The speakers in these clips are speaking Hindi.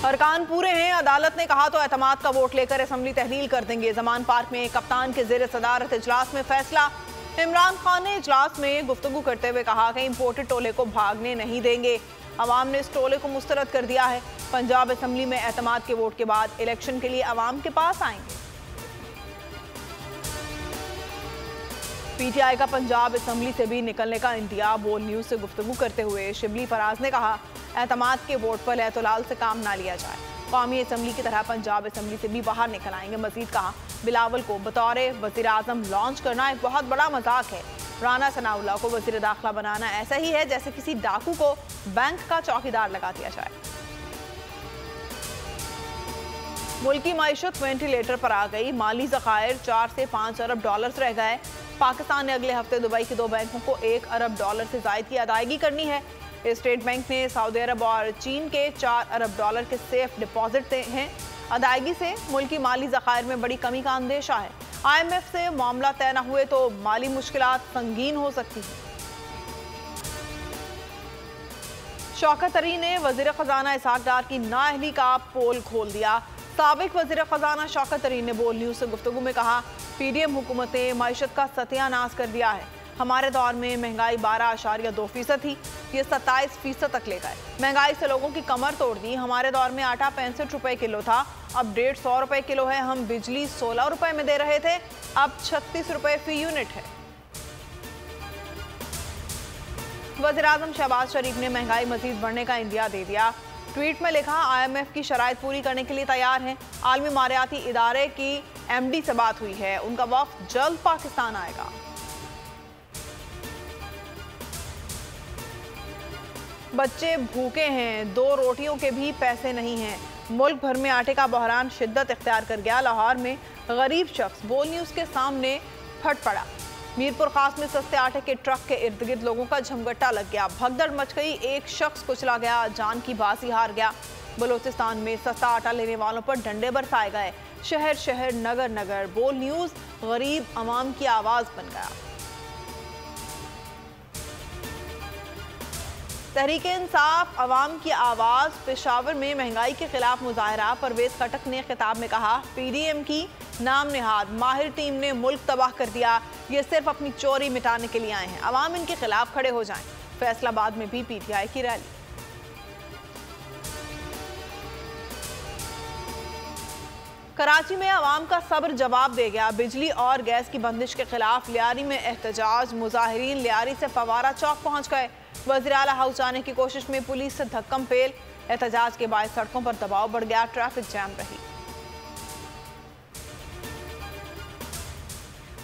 अरकान पूरे हैं, अदालत ने कहा तो एतमाद का वोट लेकर असेंबली तहलील कर देंगे। जमान पार्क में कप्तान के जेर सदारत इजलास में फैसला। इमरान खान ने इजलास में गुफ्तगू करते हुए कहा कि इम्पोर्टेड टोले को भागने नहीं देंगे। अवाम ने इस टोले को मुस्तरद कर दिया है। पंजाब असेंबली में एतमाद के वोट के बाद इलेक्शन के लिए अवाम के पास आएंगे। पीटीआई का पंजाब असेंबली से भी निकलने का इंतजाम। बोल न्यूज से गुफ्तगू करते हुए शिबली फराज ने कहा, एतमाद के वोट पर लैतुलाल से काम ना लिया जाए। कौमी असेंबली की तरह पंजाब असेंबली से भी बाहर निकल आएंगे। मजीद कहा, बिलावल को बतौर वज़ीर आज़म लॉन्च करना एक बहुत बड़ा मजाक है। राना सनाउल्लाह को वज़ीर दाखिला बनाना ऐसा ही है जैसे किसी डाकू को बैंक का चौकीदार लगा दिया जाए। मुल्की मईशत वेंटिलेटर पर आ गई। माली ज़खायर 4 से 5 अरब डॉलर्स रह गए। पाकिस्तान ने अगले हफ्ते दुबई के 2 बैंकों को 1 अरब डॉलर से ज़ायद की अदायगी करनी है। स्टेट बैंक ने सऊदी अरब और चीन के 4 अरब डॉलर के सेफ डिपॉजिट हैं। अदायगी से मुल्की माली ज़खायर में बड़ी कमी का अंदेशा है। IMF से मामला तय न हुए तो माली मुश्किलात संगीन हो सकती है। शौकत तरी ने वज़ीर ख़ज़ाना इसहाक डार की नाअहली का पोल खोल दिया। साबिक वज़ीर ख़ज़ाना शौकत तरी ने बोल न्यूज़ से गुफ्तगू में कहा, PDM हुकूमत ने मईशत का सत्यानाश कर दिया है। हमारे दौर में महंगाई 12.2% थी, ये 27% तक ले गए। महंगाई से लोगों की कमर तोड़ दी। हमारे दौर में आटा 65 रुपए किलो था, अब 150 रुपए किलो है। हम बिजली 16 रुपए में दे रहे थे, अब 36 रुपए फी यूनिट है। वज़ीर आज़म शहबाज शरीफ ने महंगाई मजीद बढ़ने का इंदिया दे दिया। ट्वीट में लिखा, IMF की शराइत पूरी करने के लिए तैयार हैं। आलमी मारियाती इदारे की MD से बात हुई है, उनका वफ्द जल्द पाकिस्तान आएगा। बच्चे भूखे हैं, 2 रोटियों के भी पैसे नहीं हैं। मुल्क भर में आटे का बहरान शिद्दत इख्तियार कर गया। लाहौर में गरीब शख्स बोल न्यूज़ के सामने फट पड़ा। मीरपुर खास में सस्ते आटे के ट्रक के इर्द गिर्द लोगों का झमगट्टा लग गया। भगदड़ मच गई, एक शख्स कुचला गया, जान की बाजी हार गया। बलूचिस्तान में सस्ता आटा लेने वालों पर डंडे बरसाए गए। शहर शहर, नगर नगर बोल न्यूज़ गरीब अवाम की आवाज़ बन गया। तहरीक इंसाफ अवाम की आवाज़। पेशावर में महंगाई के खिलाफ मुजाहरा। परवेज खटक ने खिताब में कहा, PDM की नाम निहाद माहिर टीम ने मुल्क तबाह कर दिया। ये सिर्फ अपनी चोरी मिटाने के लिए आए हैं। अवाम इनके खिलाफ खड़े हो जाएं। फैसलाबाद में भी PTI की रैली। कराची में अवाम का सब्र जवाब दे गया। बिजली और गैस की बंदिश के खिलाफ लियारी में एहतजाज। मुजाहिरीन लियारी से फवारा चौक पहुंच गए। वज़ीर आला हाउस जाने की कोशिश में पुलिस से धक्कम फेल। एहतजाज के बाद सड़कों पर दबाव बढ़ गया, ट्रैफिक जैम रही।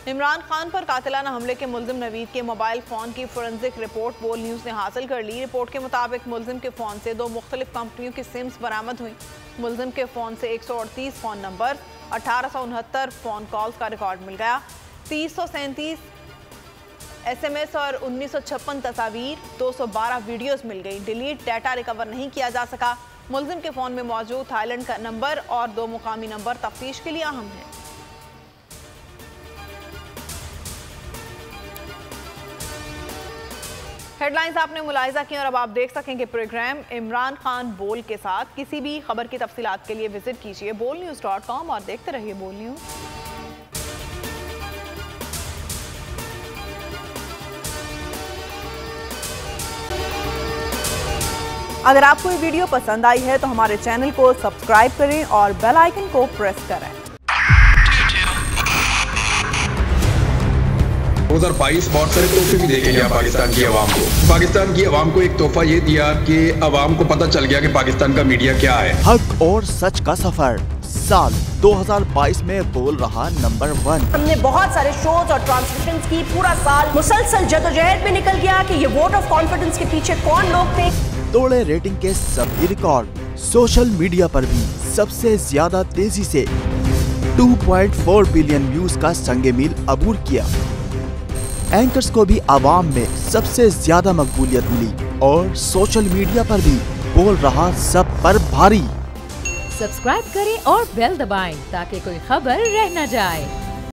इमरान खान पर कातिलाना हमले के मुल्जिम नवीद के मोबाइल फ़ोन की फोरेंसिक रिपोर्ट बोल न्यूज़ ने हासिल कर ली। रिपोर्ट के मुताबिक मुल्जिम के फ़ोन से 2 मुख्तलिफ कंपनियों की सिम्स बरामद हुई। मुल्जिम के फ़ोन से 138 फ़ोन नंबर, 1869 फ़ोन कॉल्स का रिकॉर्ड मिल गया। 337 SMS और 1956 तस्वीर, 212 वीडियोस मिल गई। डिलीट डाटा रिकवर नहीं किया जा सका। मुल्जिम के फ़ोन में मौजूद थाईलैंड का नंबर और 2 मुकामी नंबर तफ्तीश के लिए अहम हैं। हेडलाइंस आपने मुलाहिजा की और अब आप देख सकेंगे प्रोग्राम इमरान खान बोल के साथ। किसी भी खबर की तफसीलात के लिए विजिट कीजिए bolnews.com और देखते रहिए बोल न्यूज़। अगर आपको ये वीडियो पसंद आई है तो हमारे चैनल को सब्सक्राइब करें और बेल आइकन को प्रेस करें। 2022 बहुत सारे तोहफे भी देके गया पाकिस्तान की आवाम को। पाकिस्तान की आवाम को एक तोहफा ये दिया कि आवाम को पता चल गया कि पाकिस्तान का मीडिया क्या है। हक और सच का सफर साल 2022 में बोल रहा नंबर 1। हमने बहुत सारे शोज और ट्रांसमिशंस की। पूरा साल मुसलसल जदोजहद में निकल गया कि ये वोट ऑफ कॉन्फिडेंस के पीछे कौन लोग थे। तोड़े रेटिंग के सभी रिकॉर्ड। सोशल मीडिया पर भी सबसे ज्यादा तेजी से 2.4 बिलियन व्यूज का संगे मील अबूर किया। एंकर्स को भी आवाम में सबसे ज्यादा मकबूलियत मिली और सोशल मीडिया पर भी बोल रहा सब पर भारी। सब्सक्राइब करें और बेल दबाएं ताकि कोई खबर रह न जाए।